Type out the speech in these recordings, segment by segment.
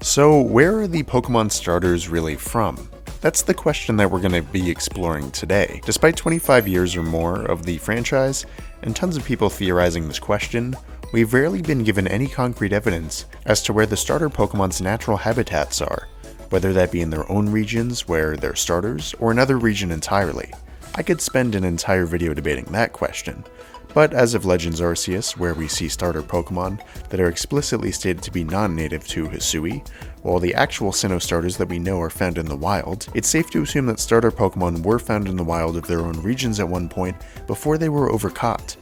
So, where are the Pokemon starters really from? That's the question that we're going to be exploring today. Despite 25 years or more of the franchise, and tons of people theorizing this question, we've rarely been given any concrete evidence as to where the starter Pokemon's natural habitats are, whether that be in their own regions where they're starters, or another region entirely. I could spend an entire video debating that question, but as of Legends Arceus, where we see starter Pokemon that are explicitly stated to be non-native to Hisui, while the actual Sinnoh starters that we know are found in the wild, it's safe to assume that starter Pokemon were found in the wild of their own regions at one point before they were overcaught,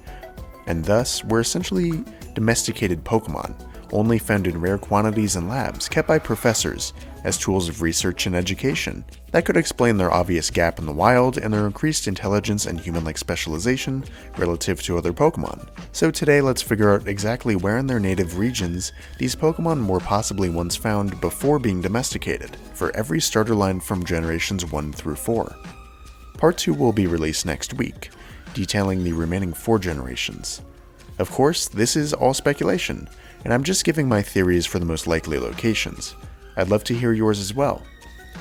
and thus were essentially domesticated Pokemon, only found in rare quantities in labs kept by professors as tools of research and education. That could explain their obvious gap in the wild and their increased intelligence and human-like specialization relative to other Pokemon. So today let's figure out exactly where in their native regions these Pokemon were possibly once found before being domesticated, for every starter line from generations 1 through 4. Part 2 will be released next week, detailing the remaining 4 generations. Of course, this is all speculation, and I'm just giving my theories for the most likely locations. I'd love to hear yours as well.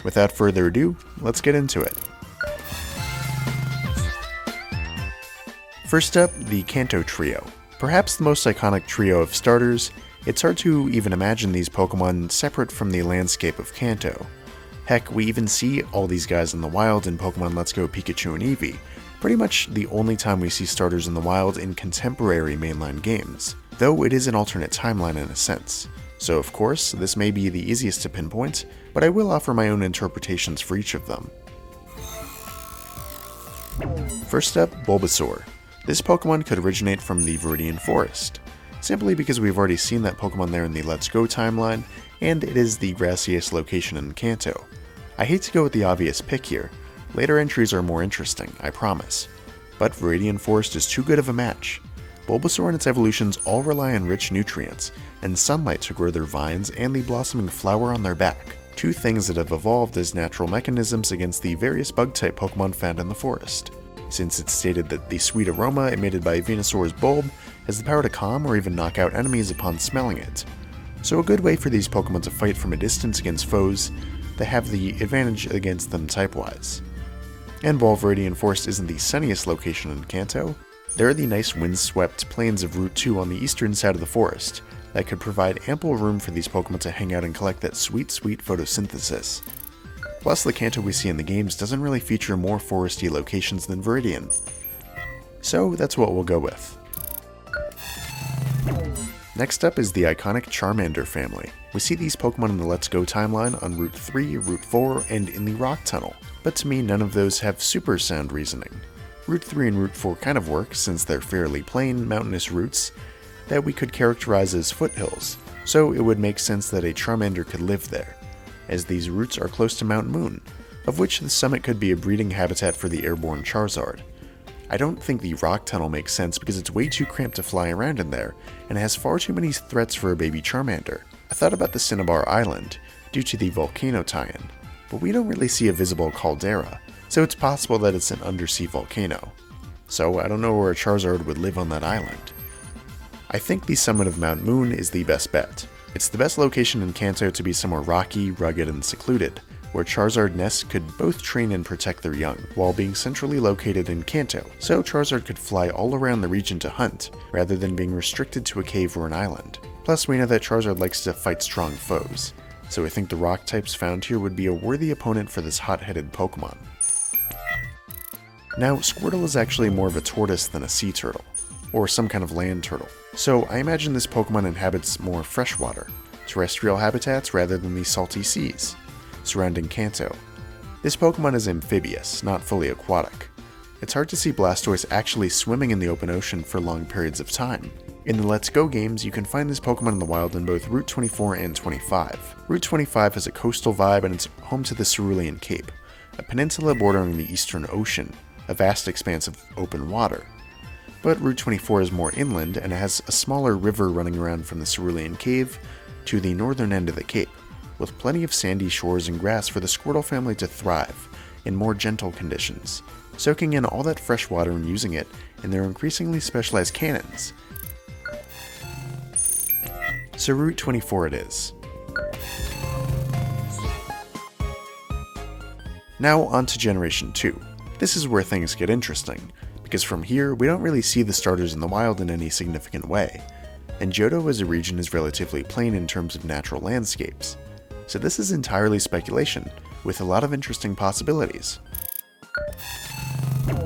Without further ado, let's get into it. First up, the Kanto trio. Perhaps the most iconic trio of starters, it's hard to even imagine these Pokemon separate from the landscape of Kanto. Heck, we even see all these guys in the wild in Pokemon Let's Go Pikachu and Eevee, pretty much the only time we see starters in the wild in contemporary mainline games, though it is an alternate timeline in a sense. So of course, this may be the easiest to pinpoint, but I will offer my own interpretations for each of them. First up, Bulbasaur. This Pokemon could originate from the Viridian Forest, simply because we've already seen that Pokemon there in the Let's Go timeline, and it is the grassiest location in Kanto. I hate to go with the obvious pick here. Later entries are more interesting, I promise. But Viridian Forest is too good of a match. Bulbasaur and its evolutions all rely on rich nutrients, and sunlight to grow their vines and the blossoming flower on their back, two things that have evolved as natural mechanisms against the various bug-type Pokemon found in the forest, since it's stated that the sweet aroma emitted by Venusaur's bulb has the power to calm or even knock out enemies upon smelling it. So a good way for these Pokemon to fight from a distance against foes that have the advantage against them type-wise. And while Viridian Forest isn't the sunniest location in Kanto, there are the nice windswept plains of Route 2 on the eastern side of the forest that could provide ample room for these Pokemon to hang out and collect that sweet photosynthesis. Plus, the Kanto we see in the games doesn't really feature more foresty locations than Viridian. So that's what we'll go with. Next up is the iconic Charmander family. We see these Pokemon in the Let's Go timeline on Route 3, Route 4, and in the Rock Tunnel, but to me none of those have super sound reasoning. Route 3 and Route 4 kind of work since they're fairly plain, mountainous routes that we could characterize as foothills, so it would make sense that a Charmander could live there, as these routes are close to Mount Moon, of which the summit could be a breeding habitat for the airborne Charizard. I don't think the Rock Tunnel makes sense because it's way too cramped to fly around in there, and it has far too many threats for a baby Charmander. I thought about the Cinnabar Island, due to the volcano tie-in, but we don't really see a visible caldera, so it's possible that it's an undersea volcano. So I don't know where a Charizard would live on that island. I think the summit of Mount Moon is the best bet. It's the best location in Kanto to be somewhere rocky, rugged, and secluded, where Charizard nests could both train and protect their young, while being centrally located in Kanto, so Charizard could fly all around the region to hunt, rather than being restricted to a cave or an island. Plus, we know that Charizard likes to fight strong foes, so I think the rock types found here would be a worthy opponent for this hot-headed Pokemon. Now, Squirtle is actually more of a tortoise than a sea turtle, or some kind of land turtle, so I imagine this Pokemon inhabits more freshwater, terrestrial habitats rather than the salty seas surrounding Kanto. This Pokemon is amphibious, not fully aquatic. It's hard to see Blastoise actually swimming in the open ocean for long periods of time. In the Let's Go games, you can find this Pokemon in the wild in both Route 24 and 25. Route 25 has a coastal vibe and it's home to the Cerulean Cape, a peninsula bordering the Eastern Ocean, a vast expanse of open water. But Route 24 is more inland and it has a smaller river running around from the Cerulean Cave to the northern end of the cape, with plenty of sandy shores and grass for the Squirtle family to thrive in more gentle conditions, soaking in all that fresh water and using it in their increasingly specialized cannons. So Route 24 it is. Now on to Generation 2. This is where things get interesting, because from here we don't really see the starters in the wild in any significant way, and Johto as a region is relatively plain in terms of natural landscapes. So this is entirely speculation, with a lot of interesting possibilities.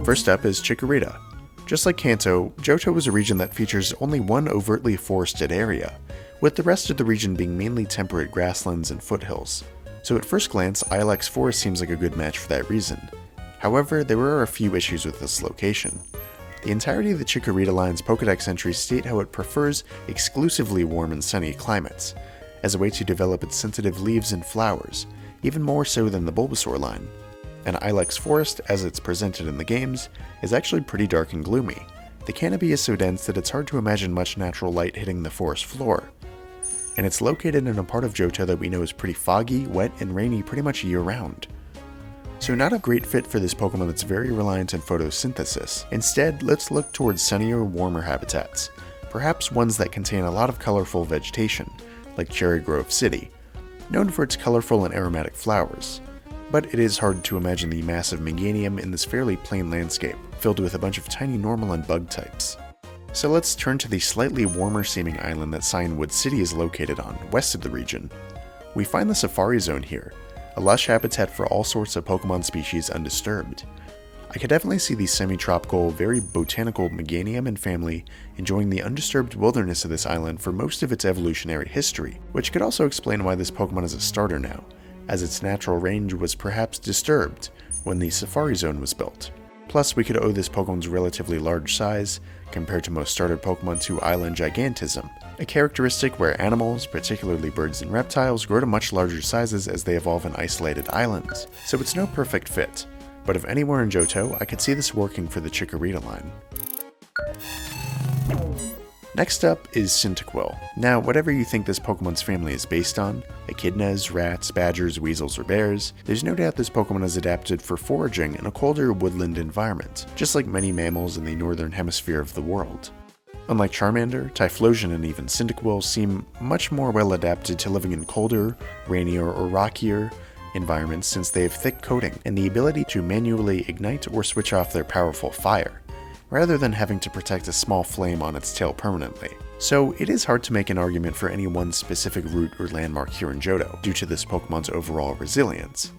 First up is Chikorita. Just like Kanto, Johto is a region that features only one overtly forested area, with the rest of the region being mainly temperate grasslands and foothills. So at first glance, Ilex Forest seems like a good match for that reason. However, there are a few issues with this location. The entirety of the Chikorita line's Pokédex entries state how it prefers exclusively warm and sunny climates, as a way to develop its sensitive leaves and flowers, even more so than the Bulbasaur line. And Ilex Forest, as it's presented in the games, is actually pretty dark and gloomy. The canopy is so dense that it's hard to imagine much natural light hitting the forest floor. And it's located in a part of Johto that we know is pretty foggy, wet, and rainy pretty much year-round. So not a great fit for this Pokemon that's very reliant on photosynthesis. Instead, let's look towards sunnier, warmer habitats, perhaps ones that contain a lot of colorful vegetation, like Cherry Grove City, known for its colorful and aromatic flowers. But it is hard to imagine the massive Meganium in this fairly plain landscape, filled with a bunch of tiny normal and bug types. So let's turn to the slightly warmer seeming island that Cianwood City is located on, west of the region. We find the Safari Zone here, a lush habitat for all sorts of Pokemon species undisturbed. I could definitely see the semi-tropical, very botanical Meganium and family enjoying the undisturbed wilderness of this island for most of its evolutionary history, which could also explain why this Pokemon is a starter now, as its natural range was perhaps disturbed when the Safari Zone was built. Plus, we could owe this Pokemon's relatively large size, compared to most starter Pokemon, to island gigantism, a characteristic where animals, particularly birds and reptiles, grow to much larger sizes as they evolve in isolated islands, so it's no perfect fit. But if anywhere in Johto, I could see this working for the Chikorita line. Next up is Cyndaquil. Now, whatever you think this Pokemon's family is based on, echidnas, rats, badgers, weasels, or bears, there's no doubt this Pokemon is adapted for foraging in a colder woodland environment, just like many mammals in the northern hemisphere of the world. Unlike Charmander, Typhlosion, and even Cyndaquil seem much more well adapted to living in colder, rainier, or rockier environments since they have thick coating and the ability to manually ignite or switch off their powerful fire, rather than having to protect a small flame on its tail permanently. So it is hard to make an argument for any one specific route or landmark here in Johto, due to this Pokemon's overall resilience.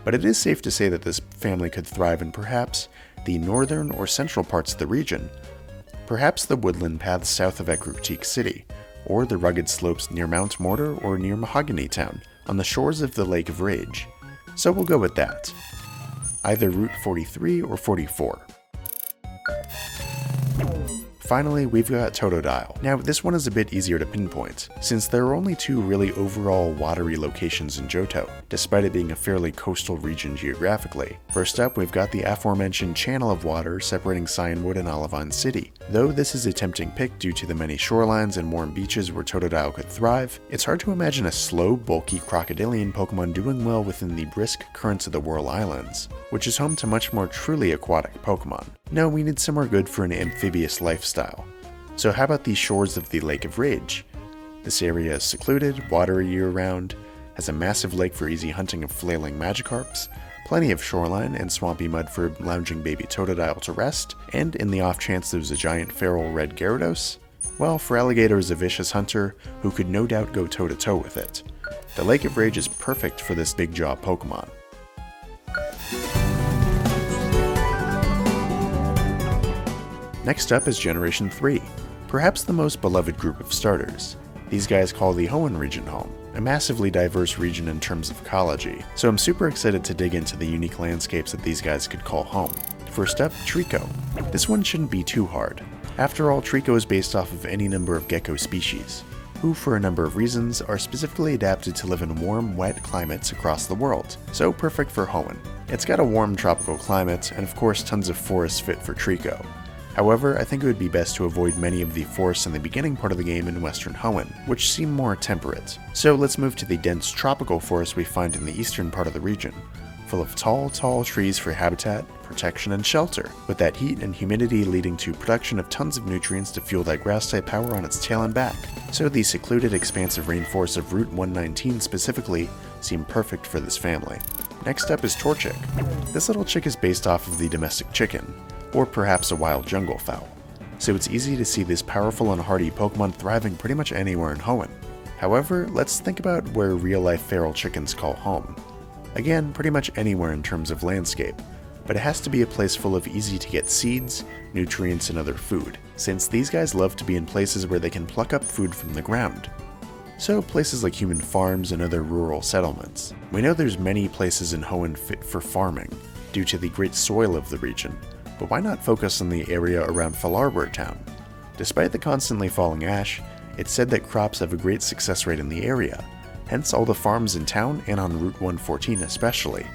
But it is safe to say that this family could thrive in perhaps the northern or central parts of the region, perhaps the woodland paths south of Ecruteak City, or the rugged slopes near Mount Mortar or near Mahogany Town, on the shores of the Lake of Rage. So we'll go with that. Either Route 43 or 44. Finally, we've got Totodile. Now, this one is a bit easier to pinpoint, since there are only two really overall watery locations in Johto, despite it being a fairly coastal region geographically. First up, we've got the aforementioned channel of water separating Cianwood and Olivine City. Though this is a tempting pick due to the many shorelines and warm beaches where Totodile could thrive, it's hard to imagine a slow, bulky crocodilian Pokemon doing well within the brisk currents of the Whirl Islands, which is home to much more truly aquatic Pokemon. No, we need somewhere good for an amphibious lifestyle. So how about the shores of the Lake of Rage? This area is secluded, watery year-round, has a massive lake for easy hunting of flailing Magikarps, plenty of shoreline and swampy mud for lounging baby Totodile to rest, and in the off chance there's a giant feral red Gyarados, well, Feraligatr is a vicious hunter who could no doubt go toe-to-toe with it. The Lake of Rage is perfect for this big jaw Pokemon. Next up is Generation 3, perhaps the most beloved group of starters. These guys call the Hoenn region home, a massively diverse region in terms of ecology, so I'm super excited to dig into the unique landscapes that these guys could call home. First up, Treecko. This one shouldn't be too hard. After all, Treecko is based off of any number of gecko species, who for a number of reasons are specifically adapted to live in warm, wet climates across the world, so perfect for Hoenn. It's got a warm tropical climate, and of course tons of forests fit for Treecko. However, I think it would be best to avoid many of the forests in the beginning part of the game in western Hoenn, which seem more temperate. So let's move to the dense tropical forest we find in the eastern part of the region, full of tall trees for habitat, protection, and shelter, with that heat and humidity leading to production of tons of nutrients to fuel that grass-type power on its tail and back. So the secluded expansive rainforests of Route 119 specifically seem perfect for this family. Next up is Torchic. This little chick is based off of the domestic chicken, or perhaps a wild jungle fowl, so it's easy to see this powerful and hardy Pokemon thriving pretty much anywhere in Hoenn. However, let's think about where real-life feral chickens call home. Again, pretty much anywhere in terms of landscape, but it has to be a place full of easy-to-get seeds, nutrients, and other food, since these guys love to be in places where they can pluck up food from the ground. So places like human farms and other rural settlements. We know there's many places in Hoenn fit for farming, due to the great soil of the region, but why not focus on the area around Falarware town? Despite the constantly falling ash, it's said that crops have a great success rate in the area, hence all the farms in town and on Route 114 especially.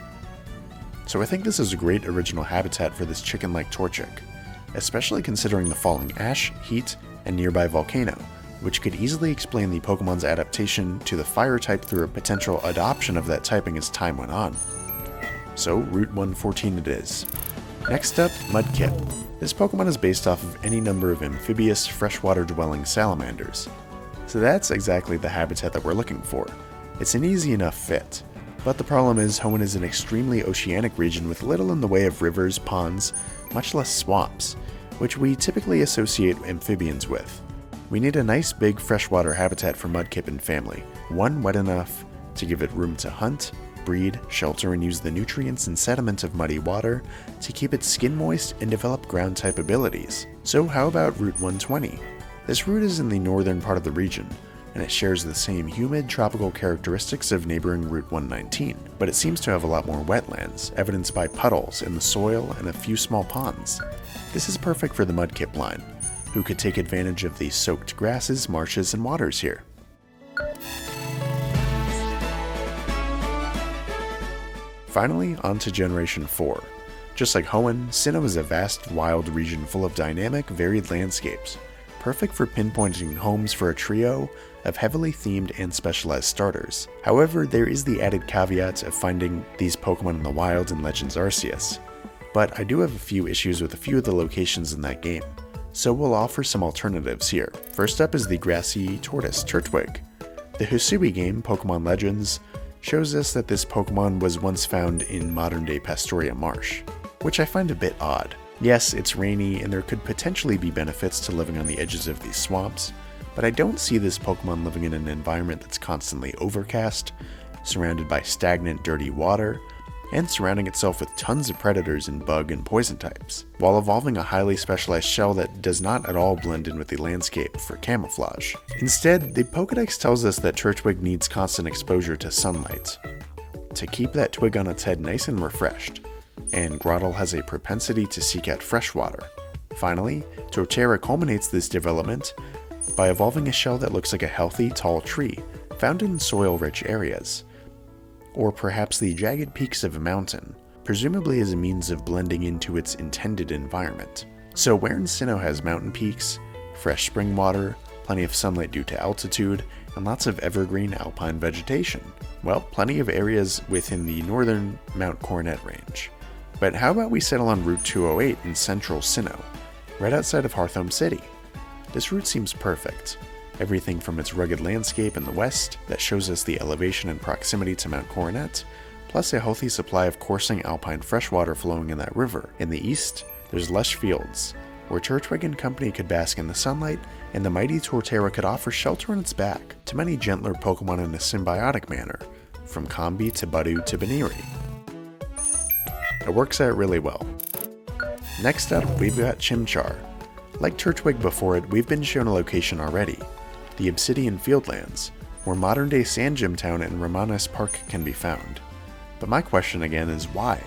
So I think this is a great original habitat for this chicken-like Torchic, especially considering the falling ash, heat, and nearby volcano, which could easily explain the Pokemon's adaptation to the fire type through a potential adoption of that typing as time went on. So Route 114 it is. Next up, Mudkip. This Pokemon is based off of any number of amphibious, freshwater-dwelling salamanders. So that's exactly the habitat that we're looking for. It's an easy enough fit. But the problem is Hoenn is an extremely oceanic region with little in the way of rivers, ponds, much less swamps, which we typically associate amphibians with. We need a nice big freshwater habitat for Mudkip and family, one wet enough to give it room to hunt, breed, shelter, and use the nutrients and sediment of muddy water to keep its skin moist and develop ground-type abilities. So how about Route 120? This route is in the northern part of the region, and it shares the same humid, tropical characteristics of neighboring Route 119, but it seems to have a lot more wetlands, evidenced by puddles in the soil and a few small ponds. This is perfect for the Mudkip line, who could take advantage of the soaked grasses, marshes, and waters here. Finally, on to Generation 4. Just like Hoenn, Sinnoh is a vast, wild region full of dynamic, varied landscapes, perfect for pinpointing homes for a trio of heavily themed and specialized starters. However, there is the added caveat of finding these Pokemon in the wild in Legends Arceus, but I do have a few issues with a few of the locations in that game, so we'll offer some alternatives here. First up is the grassy tortoise Turtwig. The Hisui game, Pokemon Legends, shows us that this Pokemon was once found in modern-day Pastoria Marsh, which I find a bit odd. Yes, it's rainy and there could potentially be benefits to living on the edges of these swamps, but I don't see this Pokemon living in an environment that's constantly overcast, surrounded by stagnant, dirty water, and surrounding itself with tons of predators and bug and poison types, while evolving a highly specialized shell that does not at all blend in with the landscape for camouflage. Instead, the Pokedex tells us that Turtwig needs constant exposure to sunlight to keep that twig on its head nice and refreshed, and Grottle has a propensity to seek out fresh water. Finally, Torterra culminates this development by evolving a shell that looks like a healthy, tall tree found in soil-rich areas, or perhaps the jagged peaks of a mountain, presumably as a means of blending into its intended environment. So where in Sinnoh has mountain peaks, fresh spring water, plenty of sunlight due to altitude, and lots of evergreen alpine vegetation? Well, plenty of areas within the northern Mount Coronet range. But how about we settle on Route 208 in central Sinnoh, right outside of Hearthome City? This route seems perfect. Everything from its rugged landscape in the west that shows us the elevation and proximity to Mount Coronet, plus a healthy supply of coursing alpine freshwater flowing in that river. In the east, there's lush fields, where Turtwig and company could bask in the sunlight, and the mighty Torterra could offer shelter on its back to many gentler Pokemon in a symbiotic manner, from Combi to Budu to Baniri. It works out really well. Next up, we've got Chimchar. Like Turtwig before it, we've been shown a location already, the Obsidian Fieldlands, where modern-day Sand Gym Town and Romanes Park can be found. But my question again is why?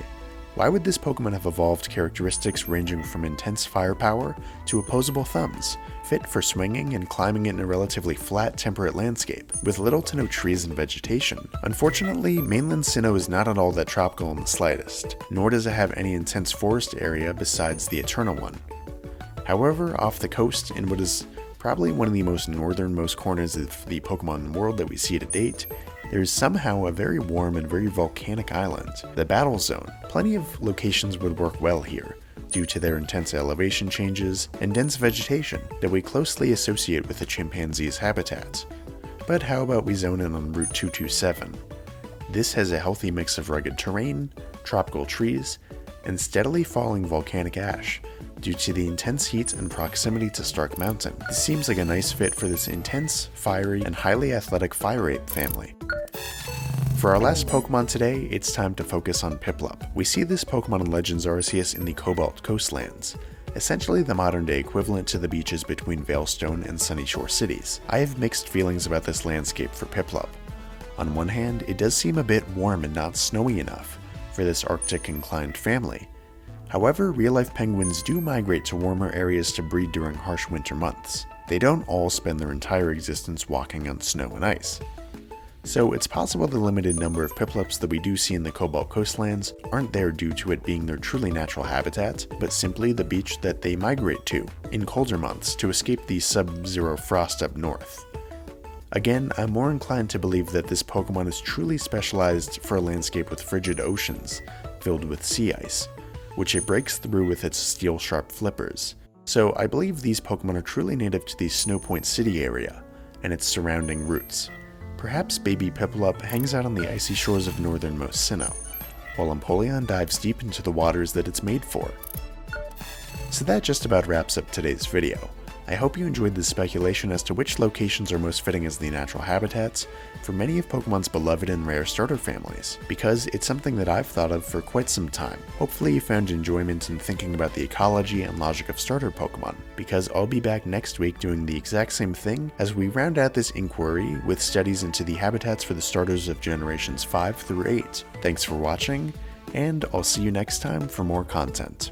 Why would this Pokemon have evolved characteristics ranging from intense firepower to opposable thumbs, fit for swinging and climbing in a relatively flat, temperate landscape, with little to no trees and vegetation? Unfortunately, mainland Sinnoh is not at all that tropical in the slightest, nor does it have any intense forest area besides the Eternal One. However, off the coast, in what is probably one of the most northernmost corners of the Pokemon world that we see to date, there is somehow a very warm and very volcanic island, the Battle Zone. Plenty of locations would work well here, due to their intense elevation changes and dense vegetation that we closely associate with the chimpanzee's habitat. But how about we zone in on Route 227? This has a healthy mix of rugged terrain, tropical trees, and steadily falling volcanic ash due to the intense heat and proximity to Stark Mountain. This seems like a nice fit for this intense, fiery, and highly athletic fire ape family. For our last Pokemon today, it's time to focus on Piplup. We see this Pokemon in Legends Arceus in the Cobalt Coastlands, essentially the modern-day equivalent to the beaches between Veilstone and Sunnyshore cities. I have mixed feelings about this landscape for Piplup. On one hand, it does seem a bit warm and not snowy enough for this Arctic-inclined family. However, real-life penguins do migrate to warmer areas to breed during harsh winter months. They don't all spend their entire existence walking on snow and ice. So it's possible the limited number of Piplups that we do see in the Cobalt Coastlands aren't there due to it being their truly natural habitat, but simply the beach that they migrate to in colder months to escape the sub-zero frost up north. Again, I'm more inclined to believe that this Pokemon is truly specialized for a landscape with frigid oceans filled with sea ice, which it breaks through with its steel-sharp flippers. So I believe these Pokemon are truly native to the Snow Point City area and its surrounding routes. Perhaps baby Piplup hangs out on the icy shores of northernmost Sinnoh, while Empoleon dives deep into the waters that it's made for. So that just about wraps up today's video. I hope you enjoyed this speculation as to which locations are most fitting as the natural habitats for many of Pokemon's beloved and rare starter families, because it's something that I've thought of for quite some time. Hopefully you found enjoyment in thinking about the ecology and logic of starter Pokemon, because I'll be back next week doing the exact same thing as we round out this inquiry with studies into the habitats for the starters of generations 5 through 8. Thanks for watching, and I'll see you next time for more content.